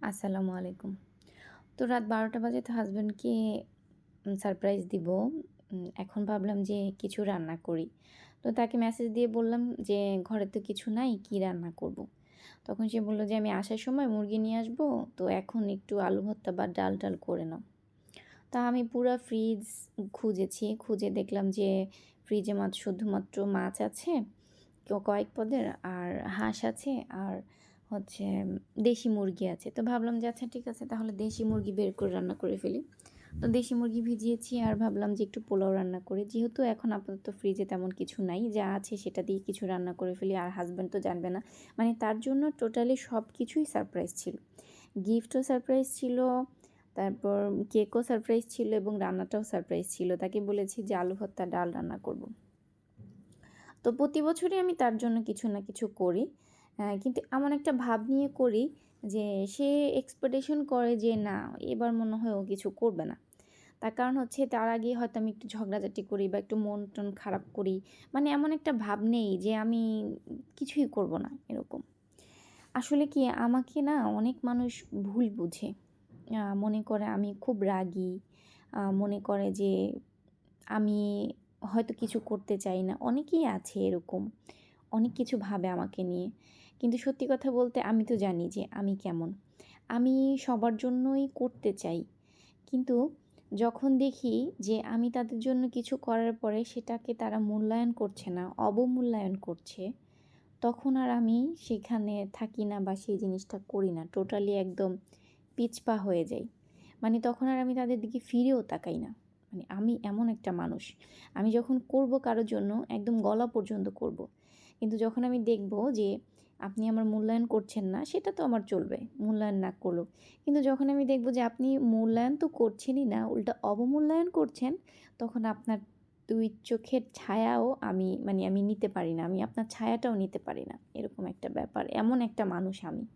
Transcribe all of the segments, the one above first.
আসসালামু আলাইকুম। তো রাত ১২টা বাজে তো হাসব্যান্ডকে সারপ্রাইজ দিব। এখন ভাবলাম যে কিছু রান্না করি। তো তাকে মেসেজ দিয়ে বললাম যে, "ঘরে তো কিছু নাই, কি রান্না করব?" তখন সে বলল যে, "আমি আসার সময় মুরগি নিয়ে আসবো। তো এখন একটু আলু ভর্তা বা ডাল-টাল করে নাও।" তা আমি পুরা ফ্রিজ খুঁজেছি। খুঁজে দেখলাম যে ফ্রিজে শুধুমাত্র মাছ আছে, কয়েক পদের আর হাঁস আছে আর হচ্ছে দেশি মুরগি আছে। তো ভাবলাম যে আচ্ছা ঠিক আছে তাহলে দেশি মুরগি বের করে রান্না করে ফেলি। তো দেশি মুরগি ভিজিয়েছি আর ভাবলাম যে একটু পোলাও রান্না করি। যেহেতু এখন আপাতত ফ্রিজে তেমন কিছু নাই, যা আছে সেটা দিয়ে কিছু রান্না করে ফেলি। আর হাসব্যান্ড তো জানবে না। মানে তার জন্য টোটালি সব কিছুই সারপ্রাইজ ছিল। গিফটও সারপ্রাইজ ছিল, তারপর কেকও সারপ্রাইজ ছিল এবং রান্নাটাও সারপ্রাইজ ছিল। তাকে বলেছি যে আলু ভর্তা, ডাল রান্না করব। তো প্রতি বছরই আমি তার জন্য কিছু না কিছু করি। কিন্তু এমন একটা ভাব নিয়ে করি যে সে এক্সপেকটেশন করে যে না এবার মনে হয় ও কিছু করবে না। তার কারণ হচ্ছে তার আগে হয়তো আমি একটু ঝগড়াঝাটি করি বা একটু মন-টন খারাপ করি। মানে এমন একটা ভাব নেই যে আমি কিছুই করব না এরকম। আসলে কি আমাকে না অনেক মানুষ ভুল বুঝে। মনে করে আমি খুব রাগী। মনে করে যে আমি হয়তো কিছু করতে চাই না। অনেকেই আছে এরকম। অনেক কিছু ভাবে আমাকে নিয়ে। কিন্তু সত্যি কথা বলতে আমি তো জানি যে আমি কেমন। আমি সবার জন্যই করতে চাই। কিন্তু যখন দেখি যে আমি তাদের জন্য কিছু করার পরে সেটাকে তারা মূল্যায়ন করছে না, অবমূল্যায়ন করছে, তখন আর আমি সেখানে থাকি না বা সেই জিনিসটা করি না। টোটালি একদম পিছপা হয়ে যাই। মানে তখন আর আমি তাদের দিকে ফিরেও তাকাই না। মানে আমি এমন একটা মানুষ। আমি যখন করব কারো জন্য একদম গলা পর্যন্ত করব। কিন্তু যখন আমি দেখব যে আপনি আমার মূল্যায়ন করছেন না, সেটা তো আমার চলবে। মূল্যায়ন না করলেও। কিন্তু যখন আমি দেখব যে আপনি মূল্যায়ন তো করছেনই না, উল্টা অবমূল্যায়ন করছেন, তখন আপনার ২ চোখের ছায়াও আমি নিতে পারি না। আমি আপনার ছায়াটাও নিতে পারি না। এরকম একটা ব্যাপার। এমন একটা মানুষ আমি।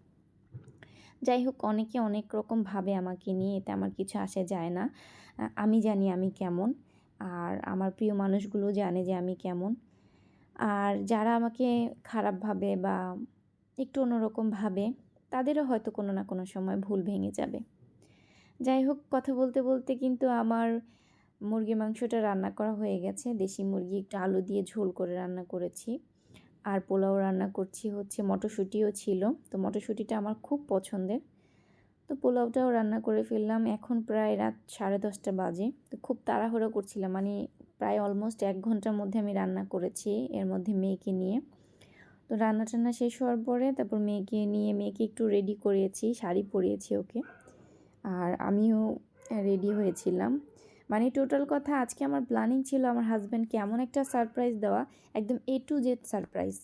যাই হোক অনেকে অনেক রকম ভাবে আমাকে নিয়ে, এতে আমার কিছু আসে যায় না। আমি জানি আমি কেমন। আর আমার প্রিয় মানুষগুলো জানে যে আমি কেমন। আর যারা আমাকে খারাপ ভাবে বা একটু অন্যরকম ভাবে, তাদেরও হয়তো কোনো না কোনো সময় ভুল ভেঙে যাবে। যাই হোক কথা বলতে, বলতে কিন্তু আমার মুরগির মাংসটা রান্না করা হয়ে গেছে। দেশি মুরগি একটু আলু দিয়ে ঝোল করে রান্না করেছি। আর পোলাও রান্না করছি হচ্ছে মটরশুঁটিও ছিল। তো মটরশুঁটিটা আমার খুব পছন্দের। তো পোলাওটাও রান্না করে ফেললাম। এখন প্রায় রাত 10:30 বাজে। তো খুব তাড়াহুড়ো করছিলাম। মানে প্রায় অলমোস্ট ১ ঘন্টার মধ্যে আমি রান্না করেছি, এর মধ্যে মেয়েকে নিয়ে। তো রান্না-টান্না শেষ হওয়ার পরে তারপর মেয়েকে একটু রেডি করিয়েছি, শাড়ি পরিয়েছি ওকে। আর আমিও রেডি হয়েছিলাম। মানে টোটাল কথা আজকে আমার প্ল্যানিং ছিল আমার হাসব্যান্ডকে এমন একটা সারপ্রাইজ দেওয়া, একদম A to Z surprise.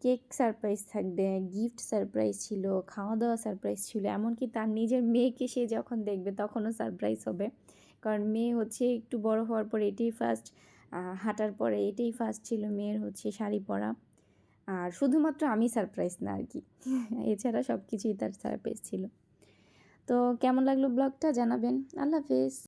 Cake surprise থাকবে, গিফট সারপ্রাইজ ছিল, খাওয়া-দাওয়া সারপ্রাইজ ছিল। এমনকি তার নিজের মেয়েকে সে যখন দেখবে তখনও সারপ্রাইজ হবে। কারণ মেয়ে হচ্ছে একটু বড় হওয়ার পরে এটাই ফার্স্ট, হাঁটার পরে এটাই ফার্স্ট ছিল মেয়ের হচ্ছে শাড়ি পরা। আর শুধুমাত্র আমি সারপ্রাইজ না আরকি। এছাড়া সব কিছুই তার সারপ্রাইজ ছিল। তো কেমন লাগলো ব্লগটা জানাবেন। আল্লাহ হাফেজ।